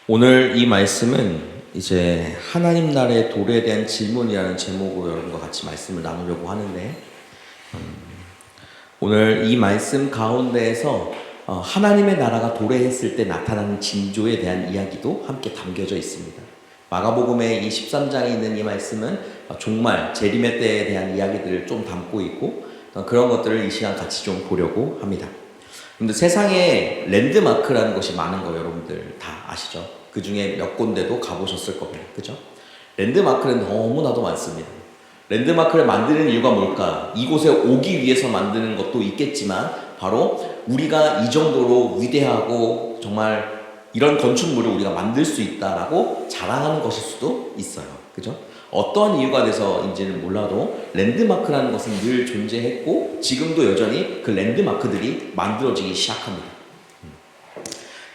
오늘 이 말씀은 이제 하나님 나라의 도래에 대한 질문이라는 제목으로 여러분과 같이 말씀을 나누려고 하는데, 오늘 이 말씀 가운데에서 하나님의 나라가 도래했을 때 나타나는 징조에 대한 이야기도 함께 담겨져 있습니다. 마가복음의 이 13장에 있는 이 말씀은 종말, 재림의 때에 대한 이야기들을 좀 담고 있고, 그런 것들을 이 시간 같이 좀 보려고 합니다. 근데 세상에 랜드마크라는 것이 많은 거 여러분들 다 아시죠? 그 중에 몇 군데도 가보셨을 겁니다. 그죠? 랜드마크는 너무나도 많습니다. 랜드마크를 만드는 이유가 뭘까? 이곳에 오기 위해서 만드는 것도 있겠지만, 바로 우리가 이 정도로 위대하고 정말 이런 건축물을 우리가 만들 수 있다라고 자랑하는 것일 수도 있어요. 그죠? 어떠한 이유가 돼서인지는 몰라도 랜드마크라는 것은 늘 존재했고 지금도 여전히 그 랜드마크들이 만들어지기 시작합니다.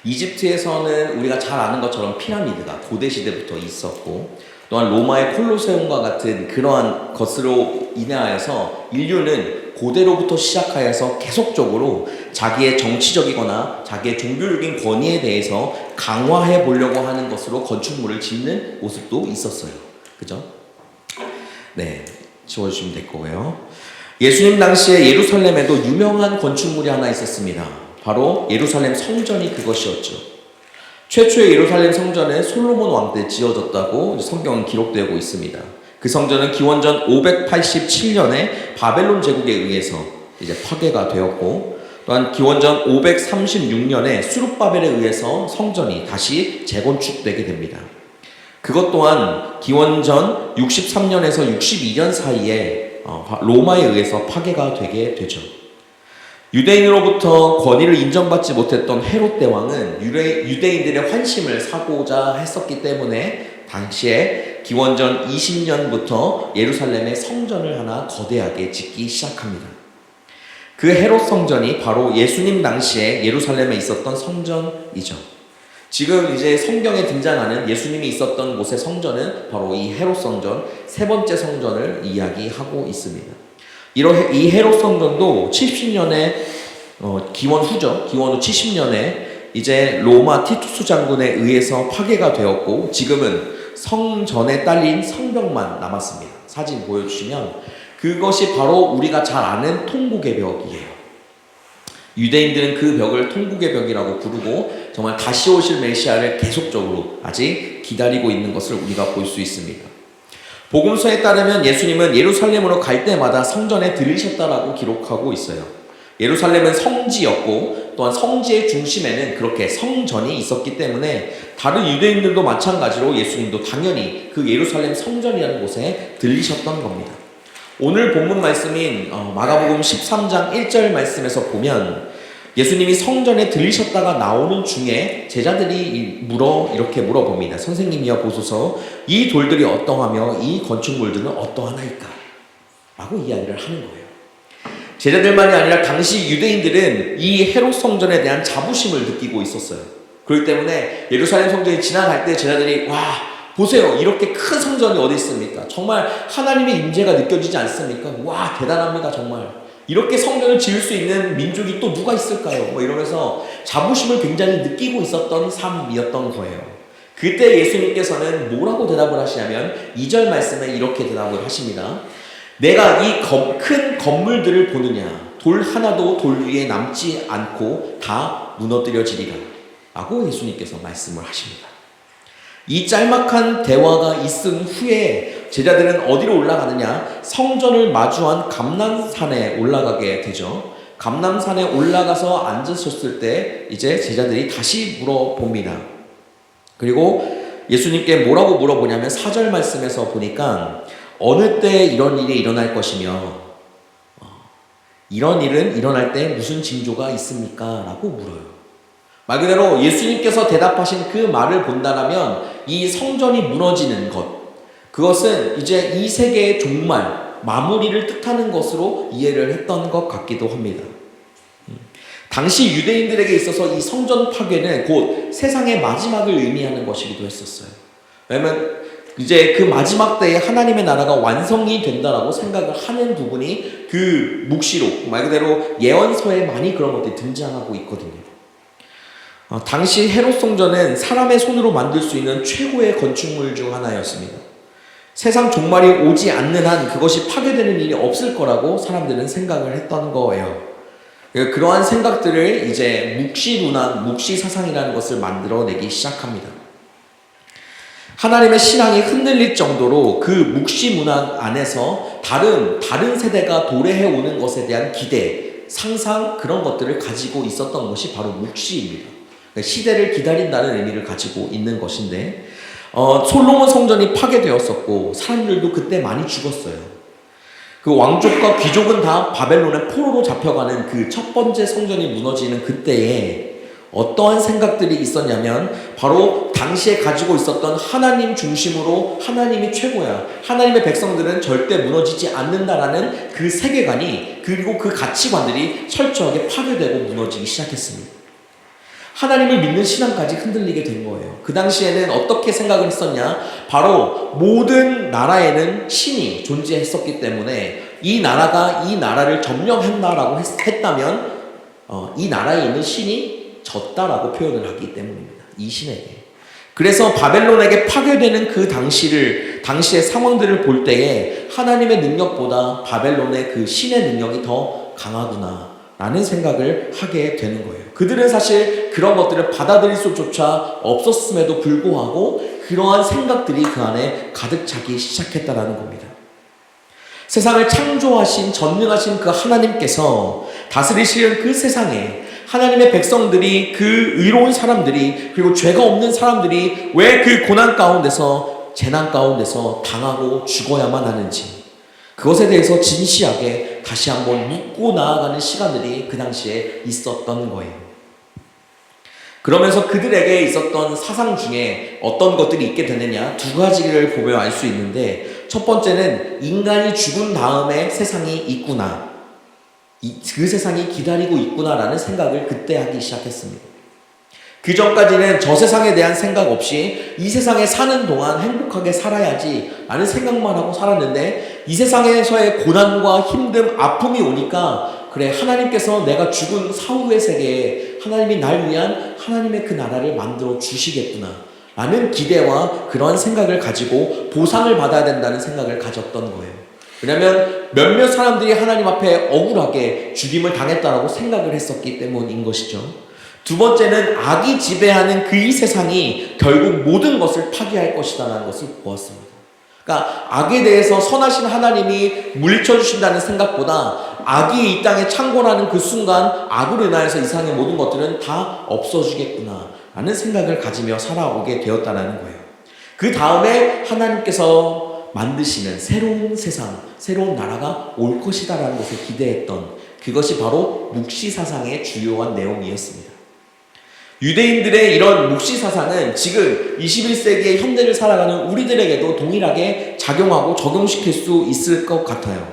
이집트에서는 우리가 잘 아는 것처럼 피라미드가 고대 시대부터 있었고, 또한 로마의 콜로세움과 같은 그러한 것으로 인하여서 인류는 고대로부터 시작하여서 계속적으로 자기의 정치적이거나 자기의 종교적인 권위에 대해서 강화해 보려고 하는 것으로 건축물을 짓는 모습도 있었어요. 그죠? 네, 지워주시면 될 거고요. 예수님 당시에 예루살렘에도 유명한 건축물이 하나 있었습니다. 바로 예루살렘 성전이 그것이었죠. 최초의 예루살렘 성전은 솔로몬 왕 때 지어졌다고 성경은 기록되고 있습니다. 그 성전은 기원전 587년에 바벨론 제국에 의해서 이제 파괴가 되었고, 또한 기원전 536년에 수룹바벨에 의해서 성전이 다시 재건축되게 됩니다. 그것 또한 기원전 63년에서 62년 사이에 로마에 의해서 파괴가 되게 되죠. 유대인으로부터 권위를 인정받지 못했던 헤롯 대왕은 유대인들의 환심을 사고자 했었기 때문에 당시에 기원전 20년부터 예루살렘에 성전을 하나 거대하게 짓기 시작합니다. 그 헤롯 성전이 바로 예수님 당시에 예루살렘에 있었던 성전이죠. 지금 이제 성경에 등장하는 예수님이 있었던 곳의 성전은 바로 이 헤롯 성전, 세 번째 성전을 이야기하고 있습니다. 이 헤롯 성전도 70년에 기원 후죠. 기원 후 70년에 이제 로마 티투스 장군에 의해서 파괴가 되었고, 지금은 성전에 딸린 성벽만 남았습니다. 사진 보여주시면 그것이 바로 우리가 잘 아는 통곡의 벽이에요. 유대인들은 그 벽을 통곡의 벽이라고 부르고 정말 다시 오실 메시아를 계속적으로 아직 기다리고 있는 것을 우리가 볼 수 있습니다. 복음서에 따르면 예수님은 예루살렘으로 갈 때마다 성전에 들리셨다라고 기록하고 있어요. 예루살렘은 성지였고, 또한 성지의 중심에는 그렇게 성전이 있었기 때문에 다른 유대인들도 마찬가지로 예수님도 당연히 그 예루살렘 성전이라는 곳에 들리셨던 겁니다. 오늘 본문 말씀인 마가복음 13장 1절 말씀에서 보면 예수님이 성전에 들리셨다가 나오는 중에 제자들이 이렇게 물어봅니다. 선생님이여 보소서, 이 돌들이 어떠하며 이 건축물들은 어떠하나이까? 라고 이야기를 하는 거예요. 제자들만이 아니라 당시 유대인들은 이 헤롯 성전에 대한 자부심을 느끼고 있었어요. 그렇기 때문에 예루살렘 성전이 지나갈 때 제자들이 와, 보세요, 이렇게 큰 성전이 어디 있습니까? 정말 하나님의 임재가 느껴지지 않습니까? 와, 대단합니다, 정말. 이렇게 성전을 지을 수 있는 민족이 또 누가 있을까요? 이러면서 자부심을 굉장히 느끼고 있었던 삶이었던 거예요. 그때 예수님께서는 뭐라고 대답을 하시냐면 2절 말씀에 이렇게 대답을 하십니다. 내가 이 큰 건물들을 보느냐? 돌 하나도 돌 위에 남지 않고 다 무너뜨려지리라 라고 예수님께서 말씀을 하십니다. 이 짤막한 대화가 있은 후에 제자들은 어디로 올라가느냐? 성전을 마주한 감람산에 올라가게 되죠. 감람산에 올라가서 앉으셨을 때 이제 제자들이 다시 물어봅니다. 그리고 예수님께 뭐라고 물어보냐면 4절 말씀에서 보니까 어느 때 이런 일이 일어날 것이며 이런 일은 일어날 때 무슨 징조가 있습니까? 라고 물어요. 말 그대로 예수님께서 대답하신 그 말을 본다면 이 성전이 무너지는 것, 그것은 이제 이 세계의 종말, 마무리를 뜻하는 것으로 이해를 했던 것 같기도 합니다. 당시 유대인들에게 있어서 이 성전 파괴는 곧 세상의 마지막을 의미하는 것이기도 했었어요. 왜냐하면 이제 그 마지막 때에 하나님의 나라가 완성이 된다라고 생각을 하는 부분이 그 묵시록, 말 그대로 예언서에 많이 그런 것들이 등장하고 있거든요. 당시 헤롯 성전은 사람의 손으로 만들 수 있는 최고의 건축물 중 하나였습니다. 세상 종말이 오지 않는 한 그것이 파괴되는 일이 없을 거라고 사람들은 생각을 했던 거예요. 그러한 생각들을 이제 묵시 문화, 묵시 사상이라는 것을 만들어내기 시작합니다. 하나님의 신앙이 흔들릴 정도로 그 묵시 문화 안에서 다른 세대가 도래해 오는 것에 대한 기대, 상상, 그런 것들을 가지고 있었던 것이 바로 묵시입니다. 시대를 기다린다는 의미를 가지고 있는 것인데, 솔로몬 성전이 파괴되었었고 사람들도 그때 많이 죽었어요. 그 왕족과 귀족은 다 바벨론의 포로로 잡혀가는 그 첫 번째 성전이 무너지는 그때에 어떠한 생각들이 있었냐면 바로 당시에 가지고 있었던 하나님 중심으로 하나님이 최고야, 하나님의 백성들은 절대 무너지지 않는다라는 그 세계관이, 그리고 그 가치관들이 철저하게 파괴되고 무너지기 시작했습니다. 하나님을 믿는 신앙까지 흔들리게 된 거예요. 그 당시에는 어떻게 생각을 했었냐? 바로 모든 나라에는 신이 존재했었기 때문에 이 나라가 이 나라를 점령한다라고 했다면 이 나라에 있는 신이 졌다라고 표현을 하기 때문입니다. 이 신에게. 그래서 바벨론에게 파괴되는 그 당시의 상황들을 볼 때에 하나님의 능력보다 바벨론의 그 신의 능력이 더 강하구나 라는 생각을 하게 되는 거예요. 그들은 사실 그런 것들을 받아들일 수조차 없었음에도 불구하고 그러한 생각들이 그 안에 가득 차기 시작했다라는 겁니다. 세상을 창조하신 전능하신 그 하나님께서 다스리시는 그 세상에 하나님의 백성들이, 그 의로운 사람들이, 그리고 죄가 없는 사람들이 왜 그 고난 가운데서, 재난 가운데서 당하고 죽어야만 하는지, 그것에 대해서 진지하게 다시 한번 묻고 나아가는 시간들이 그 당시에 있었던 거예요. 그러면서 그들에게 있었던 사상 중에 어떤 것들이 있게 되느냐, 두 가지를 보면 알 수 있는데, 첫 번째는 인간이 죽은 다음에 세상이 있구나, 그 세상이 기다리고 있구나라는 생각을 그때 하기 시작했습니다. 그 전까지는 저 세상에 대한 생각 없이 이 세상에 사는 동안 행복하게 살아야지 라는 생각만 하고 살았는데, 이 세상에서의 고난과 힘듦, 아픔이 오니까 그래, 하나님께서 내가 죽은 사후의 세계에 하나님이 날 위한 하나님의 그 나라를 만들어 주시겠구나 라는 기대와 그러한 생각을 가지고 보상을 받아야 된다는 생각을 가졌던 거예요. 왜냐하면 몇몇 사람들이 하나님 앞에 억울하게 죽임을 당했다라고 생각을 했었기 때문인 것이죠. 두 번째는 악이 지배하는 그 이 세상이 결국 모든 것을 파괴할 것이다라는 것을 보았습니다. 그러니까 악에 대해서 선하신 하나님이 물리쳐 주신다는 생각보다 악이 이 땅에 창궐하는 그 순간 악으로 인하여서 이 세상의 모든 것들은 다 없어지겠구나 라는 생각을 가지며 살아오게 되었다는 거예요. 그 다음에 하나님께서 만드시는 새로운 세상, 새로운 나라가 올 것이다라는 것을 기대했던, 그것이 바로 묵시사상의 주요한 내용이었습니다. 유대인들의 이런 묵시사상은 지금 21세기의 현대를 살아가는 우리들에게도 동일하게 작용하고 적용시킬 수 있을 것 같아요.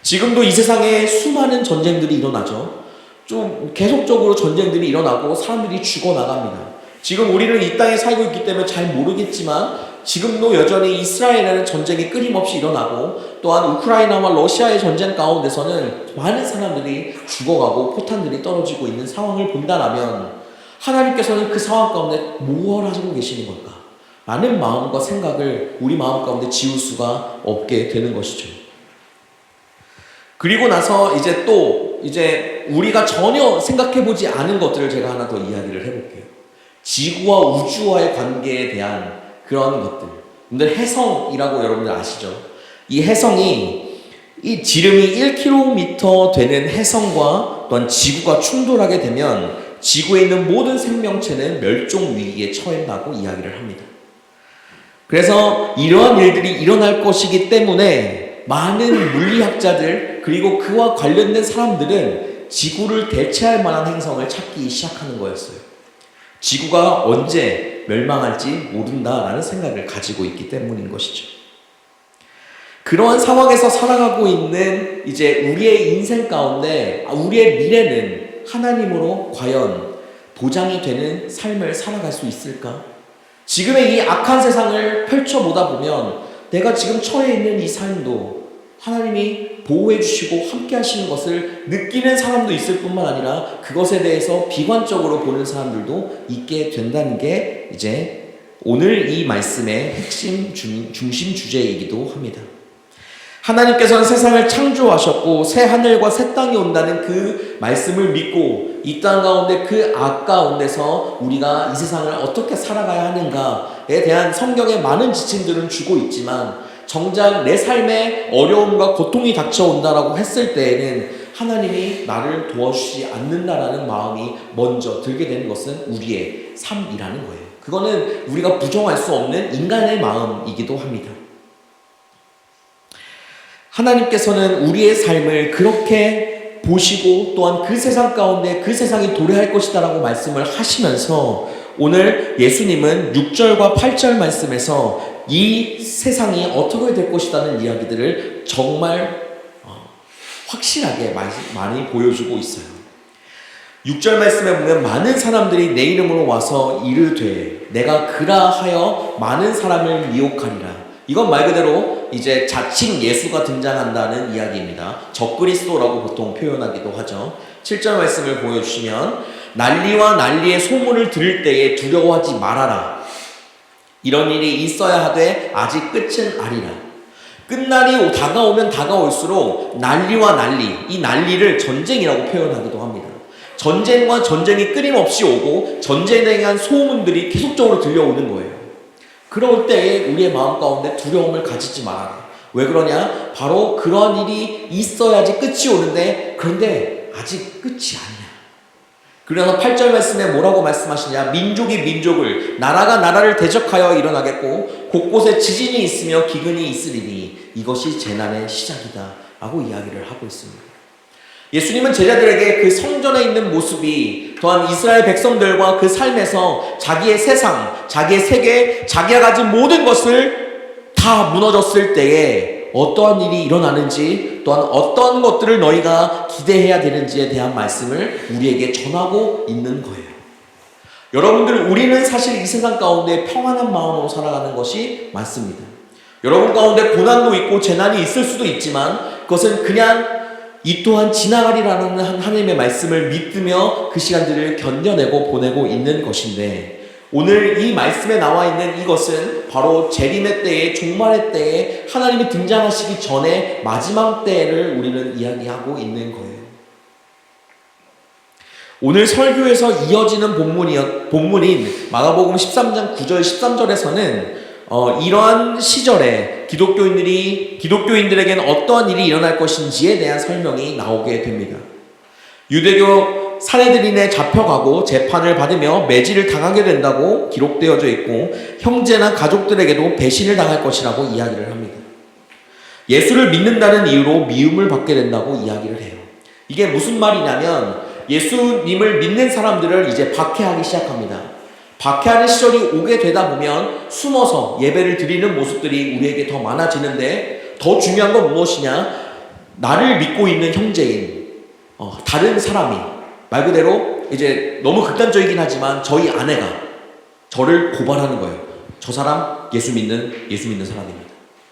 지금도 이 세상에 수많은 전쟁들이 일어나죠. 좀 계속적으로 전쟁들이 일어나고 사람들이 죽어나갑니다. 지금 우리는 이 땅에 살고 있기 때문에 잘 모르겠지만 지금도 여전히 이스라엘에는 전쟁이 끊임없이 일어나고, 또한 우크라이나와 러시아의 전쟁 가운데서는 많은 사람들이 죽어가고 포탄들이 떨어지고 있는 상황을 본다라면 하나님께서는 그 상황 가운데 뭘 하시고 계시는 걸까? 라는 마음과 생각을 우리 마음 가운데 지울 수가 없게 되는 것이죠. 그리고 나서 이제 우리가 전혀 생각해보지 않은 것들을 제가 하나 더 이야기를 해볼게요. 지구와 우주와의 관계에 대한 그런 것들. 근데 해성이라고 여러분들 아시죠? 이 해성이, 이 지름이 1km 되는 해성과 또한 지구가 충돌하게 되면 지구에 있는 모든 생명체는 멸종 위기에 처한다고 이야기를 합니다. 그래서 이러한 일들이 일어날 것이기 때문에 많은 물리학자들, 그리고 그와 관련된 사람들은 지구를 대체할 만한 행성을 찾기 시작하는 거였어요. 지구가 언제 멸망할지 모른다라는 생각을 가지고 있기 때문인 것이죠. 그러한 상황에서 살아가고 있는 이제 우리의 인생 가운데 우리의 미래는 하나님으로 과연 보장이 되는 삶을 살아갈 수 있을까? 지금의 이 악한 세상을 펼쳐보다 보면 내가 지금 처해 있는 이 삶도 하나님이 보호해 주시고 함께 하시는 것을 느끼는 사람도 있을 뿐만 아니라 그것에 대해서 비관적으로 보는 사람들도 있게 된다는 게 이제 오늘 이 말씀의 핵심 중심 주제이기도 합니다. 하나님께서는 세상을 창조하셨고 새 하늘과 새 땅이 온다는 그 말씀을 믿고 이 땅 가운데 그 악 가운데서 우리가 이 세상을 어떻게 살아가야 하는가에 대한 성경의 많은 지침들은 주고 있지만 정작 내 삶에 어려움과 고통이 닥쳐온다라고 했을 때에는 하나님이 나를 도와주지 않는다라는 마음이 먼저 들게 되는 것은 우리의 삶이라는 거예요. 그거는 우리가 부정할 수 없는 인간의 마음이기도 합니다. 하나님께서는 우리의 삶을 그렇게 보시고 또한 그 세상 가운데 그 세상이 도래할 것이다 라고 말씀을 하시면서 오늘 예수님은 6절과 8절 말씀에서 이 세상이 어떻게 될 것이라는 이야기들을 정말 확실하게 많이 보여주고 있어요. 6절 말씀에 보면 많은 사람들이 내 이름으로 와서 이르되 내가 그라하여 많은 사람을 미혹하리라. 이건 말 그대로 이제 자칭 예수가 등장한다는 이야기입니다. 적그리스도라고 보통 표현하기도 하죠. 7절 말씀을 보여주시면 난리와 난리의 소문을 들을 때에 두려워하지 말아라. 이런 일이 있어야 하되 아직 끝은 아니라. 끝날이 다가오면 다가올수록 난리와 난리, 이 난리를 전쟁이라고 표현하기도 합니다. 전쟁과 전쟁이 끊임없이 오고 전쟁에 대한 소문들이 계속적으로 들려오는 거예요. 그럴 때에 우리의 마음 가운데 두려움을 가지지 말아라. 왜 그러냐? 바로 그런 일이 있어야지 끝이 오는데 그런데 아직 끝이 아니야. 그래서 8절 말씀에 뭐라고 말씀하시냐? 민족이 민족을, 나라가 나라를 대적하여 일어나겠고 곳곳에 지진이 있으며 기근이 있으리니 이것이 재난의 시작이다 라고 이야기를 하고 있습니다. 예수님은 제자들에게 그 성전에 있는 모습이 또한 이스라엘 백성들과 그 삶에서 자기의 세상, 자기의 세계, 자기가 가진 모든 것을 다 무너졌을 때에 어떠한 일이 일어나는지 또한 어떤 것들을 너희가 기대해야 되는지에 대한 말씀을 우리에게 전하고 있는 거예요. 여러분들, 우리는 사실 이 세상 가운데 평안한 마음으로 살아가는 것이 맞습니다. 여러분 가운데 고난도 있고 재난이 있을 수도 있지만 그것은 그냥 이 또한 지나가리라는 하나님의 말씀을 믿으며 그 시간들을 견뎌내고 보내고 있는 것인데 오늘 이 말씀에 나와 있는 이것은 바로 재림의 때에 종말의 때에 하나님이 등장하시기 전에 마지막 때를 우리는 이야기하고 있는 거예요. 오늘 설교에서 이어지는 본문인 마가복음 13장 9절 13절에서는 이러한 시절에 기독교인들에게는 어떠한 일이 일어날 것인지에 대한 설명이 나오게 됩니다. 유대교 사내들인에 잡혀가고 재판을 받으며 매질을 당하게 된다고 기록되어져 있고 형제나 가족들에게도 배신을 당할 것이라고 이야기를 합니다. 예수를 믿는다는 이유로 미움을 받게 된다고 이야기를 해요. 이게 무슨 말이냐면 예수님을 믿는 사람들을 이제 박해하기 시작합니다. 박해하는 시절이 오게 되다 보면 숨어서 예배를 드리는 모습들이 우리에게 더 많아지는데 더 중요한 건 무엇이냐? 나를 믿고 있는 형제인 다른 사람이 말 그대로 이제 너무 극단적이긴 하지만 저희 아내가 저를 고발하는 거예요. 저 사람 예수 믿는 사람입니다.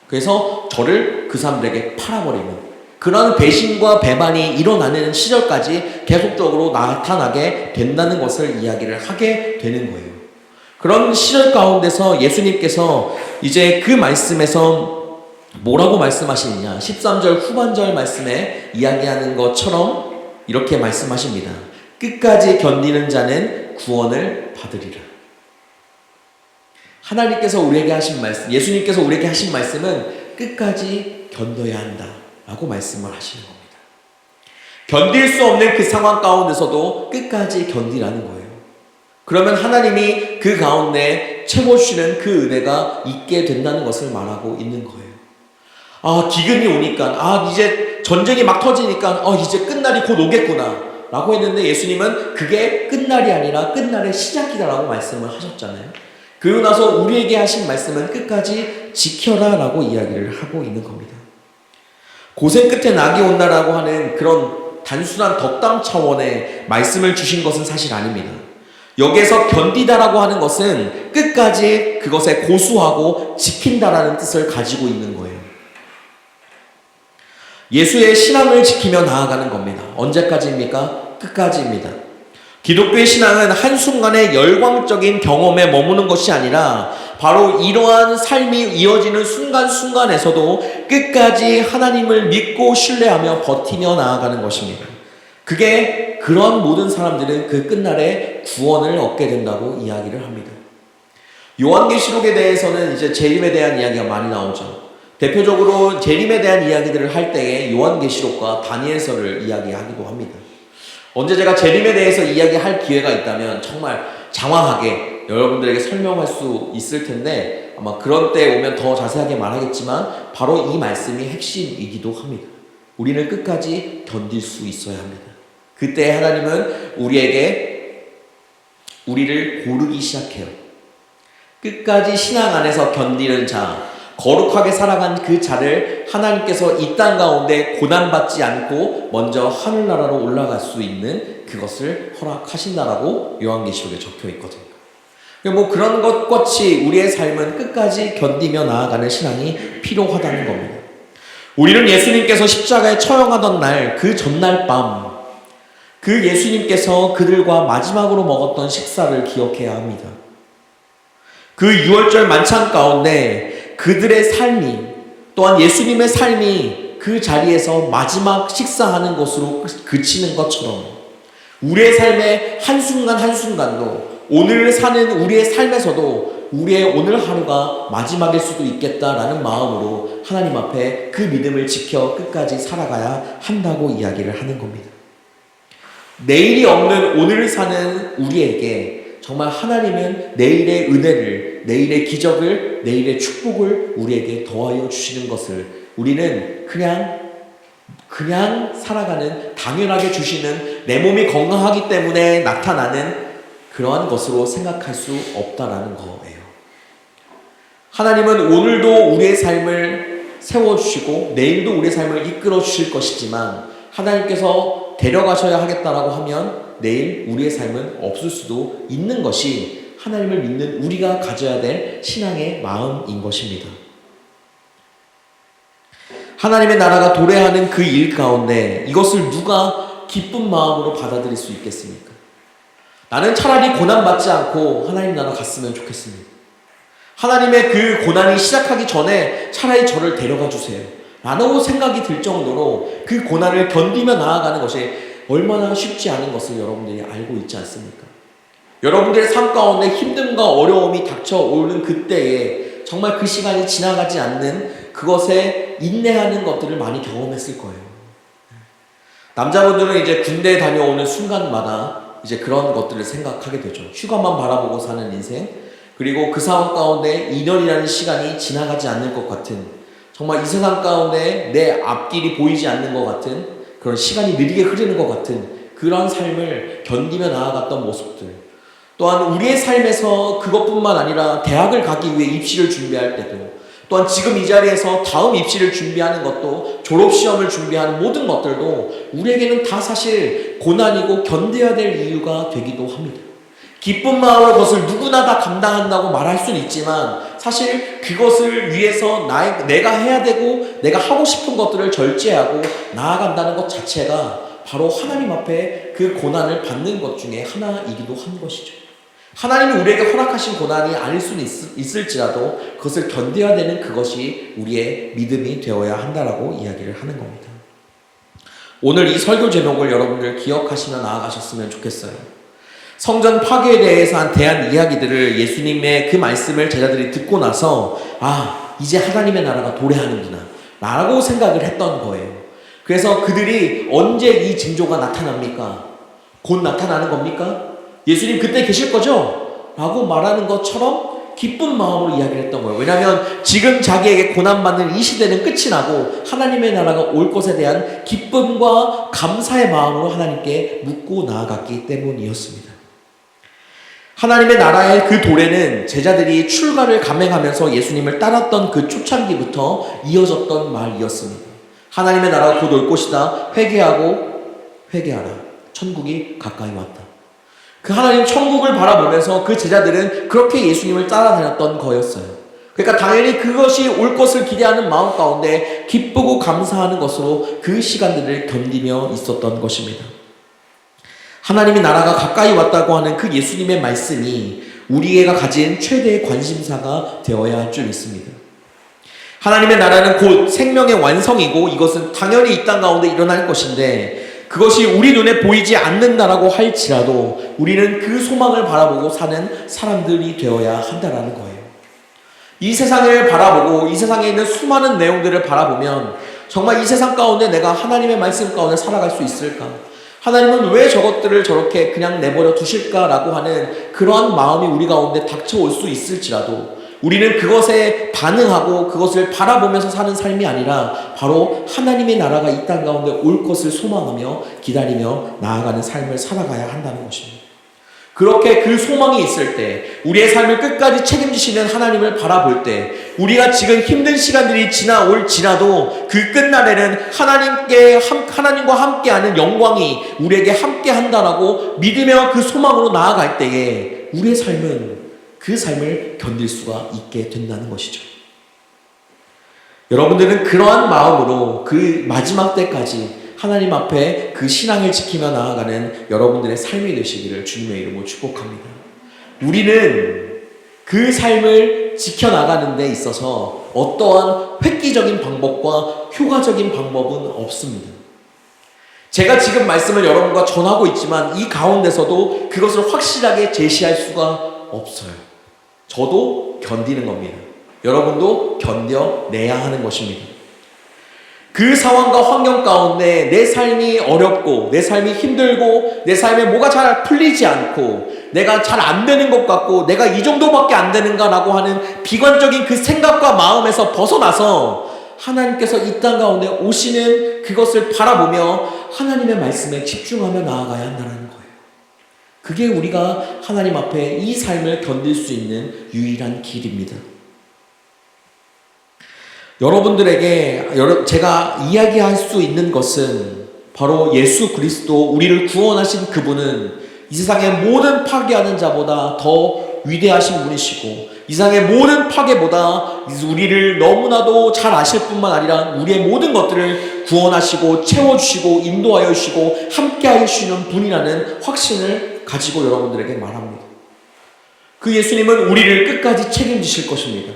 그래서 저를 그 사람들에게 팔아버리는 그런 배신과 배반이 일어나는 시절까지 계속적으로 나타나게 된다는 것을 이야기를 하게 되는 거예요. 그런 시절 가운데서 예수님께서 이제 그 말씀에서 뭐라고 말씀하시느냐? 13절 후반절 말씀에 이야기하는 것처럼 이렇게 말씀하십니다. 끝까지 견디는 자는 구원을 받으리라. 하나님께서 우리에게 하신 말씀, 예수님께서 우리에게 하신 말씀은 끝까지 견뎌야 한다 라고 말씀을 하시는 겁니다. 견딜 수 없는 그 상황 가운데서도 끝까지 견디라는 거예요. 그러면 하나님이 그 가운데 채워주시는 그 은혜가 있게 된다는 것을 말하고 있는 거예요. 기근이 오니까, 이제 전쟁이 막 터지니까, 이제 끝날이 곧 오겠구나 라고 했는데 예수님은 그게 끝날이 아니라 끝날의 시작이다 라고 말씀을 하셨잖아요. 그러고 나서 우리에게 하신 말씀은 끝까지 지켜라 라고 이야기를 하고 있는 겁니다. 고생 끝에 낙이 온다라고 하는 그런 단순한 덕담 차원의 말씀을 주신 것은 사실 아닙니다. 여기에서 견디다라고 하는 것은 끝까지 그것에 고수하고 지킨다라는 뜻을 가지고 있는 거예요. 예수의 신앙을 지키며 나아가는 겁니다. 언제까지입니까? 끝까지입니다. 기독교의 신앙은 한순간의 열광적인 경험에 머무는 것이 아니라 바로 이러한 삶이 이어지는 순간순간에서도 끝까지 하나님을 믿고 신뢰하며 버티며 나아가는 것입니다. 그런 모든 사람들은 그 끝날에 구원을 얻게 된다고 이야기를 합니다. 요한계시록에 대해서는 이제 재림에 대한 이야기가 많이 나오죠. 대표적으로 재림에 대한 이야기들을 할 때에 요한계시록과 다니엘서를 이야기하기도 합니다. 언제 제가 재림에 대해서 이야기할 기회가 있다면 정말 장황하게 여러분들에게 설명할 수 있을 텐데 아마 그런 때 오면 더 자세하게 말하겠지만 바로 이 말씀이 핵심이기도 합니다. 우리는 끝까지 견딜 수 있어야 합니다. 그때 하나님은 우리를 고르기 시작해요. 끝까지 신앙 안에서 견디는 자, 거룩하게 살아간 그 자를 하나님께서 이 땅 가운데 고난받지 않고 먼저 하늘나라로 올라갈 수 있는 그것을 허락하신다라고 요한계시록에 적혀 있거든요. 그런 것 같이 우리의 삶은 끝까지 견디며 나아가는 신앙이 필요하다는 겁니다. 우리는 예수님께서 십자가에 처형하던 날, 그 전날 밤, 그 예수님께서 그들과 마지막으로 먹었던 식사를 기억해야 합니다. 그 6월절 만찬 가운데 그들의 삶이 또한 예수님의 삶이 그 자리에서 마지막 식사하는 것으로 그치는 것처럼 우리의 삶의 한순간 한순간도 오늘 사는 우리의 삶에서도 우리의 오늘 하루가 마지막일 수도 있겠다라는 마음으로 하나님 앞에 그 믿음을 지켜 끝까지 살아가야 한다고 이야기를 하는 겁니다. 내일이 없는 오늘을 사는 우리에게 정말 하나님은 내일의 은혜를, 내일의 기적을, 내일의 축복을 우리에게 더하여 주시는 것을 우리는 그냥 살아가는, 당연하게 주시는, 내 몸이 건강하기 때문에 나타나는 그러한 것으로 생각할 수 없다라는 거예요. 하나님은 오늘도 우리의 삶을 세워주시고 내일도 우리의 삶을 이끌어 주실 것이지만 하나님께서 데려가셔야 하겠다라고 하면 내일 우리의 삶은 없을 수도 있는 것이 하나님을 믿는 우리가 가져야 될 신앙의 마음인 것입니다. 하나님의 나라가 도래하는 그 일 가운데 이것을 누가 기쁜 마음으로 받아들일 수 있겠습니까? 나는 차라리 고난받지 않고 하나님 나라 갔으면 좋겠습니다. 하나님의 그 고난이 시작하기 전에 차라리 저를 데려가 주세요 라는 생각이 들 정도로 그 고난을 견디며 나아가는 것이 얼마나 쉽지 않은 것을 여러분들이 알고 있지 않습니까? 여러분들의 삶 가운데 힘듦과 어려움이 닥쳐오는 그때에 정말 그 시간이 지나가지 않는 그것에 인내하는 것들을 많이 경험했을 거예요. 남자분들은 이제 군대에 다녀오는 순간마다 이제 그런 것들을 생각하게 되죠. 휴가만 바라보고 사는 인생, 그리고 그 상황 가운데 2년이라는 시간이 지나가지 않는 것 같은, 정말 이 세상 가운데 내 앞길이 보이지 않는 것 같은, 그런 시간이 느리게 흐르는 것 같은 그런 삶을 견디며 나아갔던 모습들, 또한 우리의 삶에서 그것뿐만 아니라 대학을 가기 위해 입시를 준비할 때도, 또한 지금 이 자리에서 다음 입시를 준비하는 것도, 졸업시험을 준비하는 모든 것들도 우리에게는 다 사실 고난이고 견뎌야 될 이유가 되기도 합니다. 기쁜 마음으로 그것을 누구나 다 감당한다고 말할 수는 있지만 사실 그것을 위해서 내가 해야 되고 내가 하고 싶은 것들을 절제하고 나아간다는 것 자체가 바로 하나님 앞에 그 고난을 받는 것 중에 하나이기도 한 것이죠. 하나님이 우리에게 허락하신 고난이 아닐 수는 있을지라도 그것을 견뎌야 되는 그것이 우리의 믿음이 되어야 한다라고 이야기를 하는 겁니다. 오늘 이 설교 제목을 여러분들 기억하시며 나아가셨으면 좋겠어요. 성전 파괴에 대해서 대한 이야기들을 예수님의 그 말씀을 제자들이 듣고 나서 이제 하나님의 나라가 도래하는구나 라고 생각을 했던 거예요. 그래서 그들이 언제 이 징조가 나타납니까? 곧 나타나는 겁니까? 예수님 그때 계실 거죠? 라고 말하는 것처럼 기쁜 마음으로 이야기를 했던 거예요. 왜냐하면 지금 자기에게 고난받는 이 시대는 끝이 나고 하나님의 나라가 올 것에 대한 기쁨과 감사의 마음으로 하나님께 묻고 나아갔기 때문이었습니다. 하나님의 나라의 그 도래는 제자들이 출가를 감행하면서 예수님을 따랐던 그 초창기부터 이어졌던 말이었습니다. 하나님의 나라가 곧 올 것이다. 회개하라. 천국이 가까이 왔다. 그 하나님 천국을 바라보면서 그 제자들은 그렇게 예수님을 따라다녔던 거였어요. 그러니까 당연히 그것이 올 것을 기대하는 마음 가운데 기쁘고 감사하는 것으로 그 시간들을 견디며 있었던 것입니다. 하나님의 나라가 가까이 왔다고 하는 그 예수님의 말씀이 우리가 가진 최대의 관심사가 되어야 할 줄 믿습니다. 하나님의 나라는 곧 생명의 완성이고 이것은 당연히 이 땅 가운데 일어날 것인데 그것이 우리 눈에 보이지 않는다라고 할지라도 우리는 그 소망을 바라보고 사는 사람들이 되어야 한다라는 거예요. 이 세상을 바라보고 이 세상에 있는 수많은 내용들을 바라보면 정말 이 세상 가운데 내가 하나님의 말씀 가운데 살아갈 수 있을까? 하나님은 왜 저것들을 저렇게 그냥 내버려 두실까라고 하는 그러한 마음이 우리 가운데 닥쳐올 수 있을지라도 우리는 그것에 반응하고 그것을 바라보면서 사는 삶이 아니라 바로 하나님의 나라가 이 땅 가운데 올 것을 소망하며 기다리며 나아가는 삶을 살아가야 한다는 것입니다. 그렇게 그 소망이 있을 때 우리의 삶을 끝까지 책임지시는 하나님을 바라볼 때 우리가 지금 힘든 시간들이 지나올지라도 그 끝날에는 하나님과 함께하는 영광이 우리에게 함께한다라고 믿으며 그 소망으로 나아갈 때에 우리의 삶은 그 삶을 견딜 수가 있게 된다는 것이죠. 여러분들은 그러한 마음으로 그 마지막 때까지 하나님 앞에 그 신앙을 지키며 나아가는 여러분들의 삶이 되시기를 주님의 이름으로 축복합니다. 우리는 그 삶을 지켜나가는 데 있어서 어떠한 획기적인 방법과 효과적인 방법은 없습니다. 제가 지금 말씀을 여러분과 전하고 있지만 이 가운데서도 그것을 확실하게 제시할 수가 없어요. 저도 견디는 겁니다. 여러분도 견뎌내야 하는 것입니다. 그 상황과 환경 가운데 내 삶이 어렵고 내 삶이 힘들고 내 삶에 뭐가 잘 풀리지 않고 내가 잘 안 되는 것 같고 내가 이 정도밖에 안 되는가라고 하는 비관적인 그 생각과 마음에서 벗어나서 하나님께서 이 땅 가운데 오시는 그것을 바라보며 하나님의 말씀에 집중하며 나아가야 한다는 거예요. 그게 우리가 하나님 앞에 이 삶을 견딜 수 있는 유일한 길입니다. 여러분들에게 제가 이야기할 수 있는 것은 바로 예수 그리스도 우리를 구원하신 그분은 이 세상의 모든 파괴하는 자보다 더 위대하신 분이시고 이 세상의 모든 파괴보다 우리를 너무나도 잘 아실 뿐만 아니라 우리의 모든 것들을 구원하시고 채워주시고 인도하여 주시고 함께하여 주시는 분이라는 확신을 가지고 여러분들에게 말합니다. 그 예수님은 우리를 끝까지 책임지실 것입니다.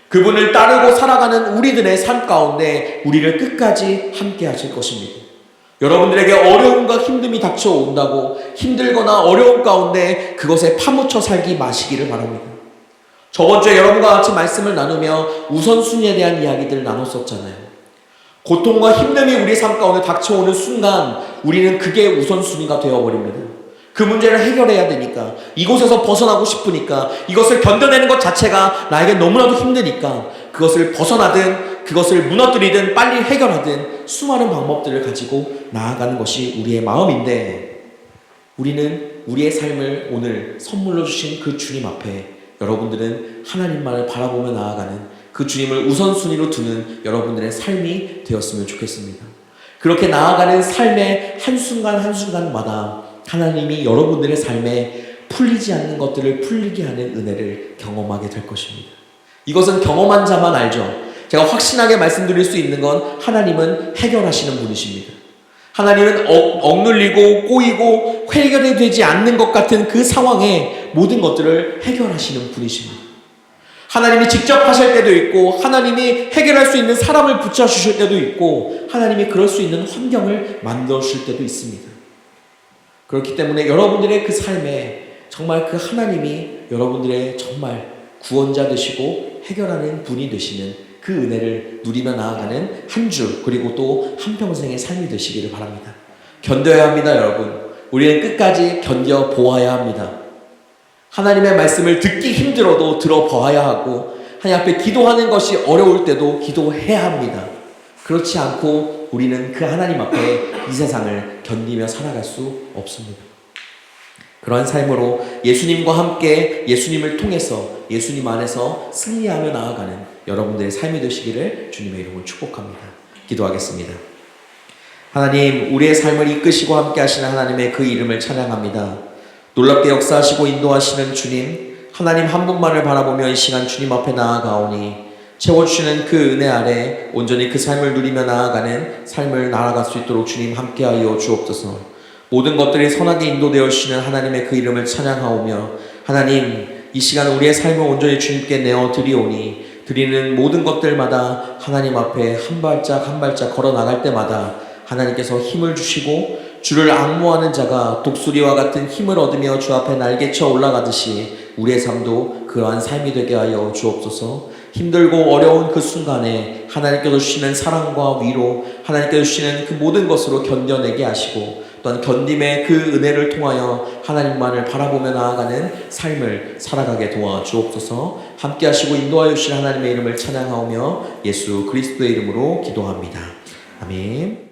그분을 따르고 살아가는 우리들의 삶 가운데 우리를 끝까지 함께 하실 것입니다. 여러분들에게 어려움과 힘듦이 닥쳐온다고 힘들거나 어려움 가운데 그것에 파묻혀 살기 마시기를 바랍니다. 저번 주에 여러분과 같이 말씀을 나누며 우선순위에 대한 이야기들을 나눴었잖아요. 고통과 힘듦이 우리 삶 가운데 닥쳐오는 순간 우리는 그게 우선순위가 되어버립니다. 그 문제를 해결해야 되니까 이곳에서 벗어나고 싶으니까 이것을 견뎌내는 것 자체가 나에게 너무나도 힘드니까 그것을 벗어나든 그것을 무너뜨리든 빨리 해결하든 수많은 방법들을 가지고 나아가는 것이 우리의 마음인데 우리는 우리의 삶을 오늘 선물로 주신 그 주님 앞에 여러분들은 하나님만을 바라보며 나아가는 그 주님을 우선순위로 두는 여러분들의 삶이 되었으면 좋겠습니다. 그렇게 나아가는 삶의 한순간 한순간마다 하나님이 여러분들의 삶에 풀리지 않는 것들을 풀리게 하는 은혜를 경험하게 될 것입니다. 이것은 경험한 자만 알죠. 제가 확신하게 말씀드릴 수 있는 건 하나님은 해결하시는 분이십니다. 하나님은 억눌리고 꼬이고 해결이 되지 않는 것 같은 그 상황에 모든 것들을 해결하시는 분이십니다. 하나님이 직접 하실 때도 있고 하나님이 해결할 수 있는 사람을 붙여주실 때도 있고 하나님이 그럴 수 있는 환경을 만들어 주실 때도 있습니다. 그렇기 때문에 여러분들의 그 삶에 정말 그 하나님이 여러분들의 정말 구원자 되시고 해결하는 분이 되시는 그 은혜를 누리며 나아가는 한 주 그리고 또 한평생의 삶이 되시기를 바랍니다. 견뎌야 합니다, 여러분. 우리는 끝까지 견뎌보아야 합니다. 하나님의 말씀을 듣기 힘들어도 들어보아야 하고 하나님 앞에 기도하는 것이 어려울 때도 기도해야 합니다. 그렇지 않고 우리는 그 하나님 앞에 이 세상을 견디며 살아갈 수 없습니다. 그러한 삶으로 예수님과 함께 예수님을 통해서 예수님 안에서 승리하며 나아가는 여러분들의 삶이 되시기를 주님의 이름으로 축복합니다. 기도하겠습니다. 하나님, 우리의 삶을 이끄시고 함께 하시는 하나님의 그 이름을 찬양합니다. 놀랍게 역사하시고 인도하시는 주님, 하나님 한 분만을 바라보며 이 시간 주님 앞에 나아가오니 채워주시는 그 은혜 아래 온전히 그 삶을 누리며 나아가는 삶을 나아갈 수 있도록 주님 함께하여 주옵소서. 모든 것들이 선하게 인도되어 주시는 하나님의 그 이름을 찬양하오며 하나님 이 시간 우리의 삶을 온전히 주님께 내어 드리오니 드리는 모든 것들마다 하나님 앞에 한 발짝 한 발짝 걸어 나갈 때마다 하나님께서 힘을 주시고 주를 앙모하는 자가 독수리와 같은 힘을 얻으며 주 앞에 날개쳐 올라가듯이 우리의 삶도 그러한 삶이 되게 하여 주옵소서. 힘들고 어려운 그 순간에 하나님께서 주시는 사랑과 위로, 하나님께서 주시는 그 모든 것으로 견뎌내게 하시고 또한 견딤의 그 은혜를 통하여 하나님만을 바라보며 나아가는 삶을 살아가게 도와주옵소서. 함께 하시고 인도하여 주신 하나님의 이름을 찬양하오며 예수 그리스도의 이름으로 기도합니다. 아멘.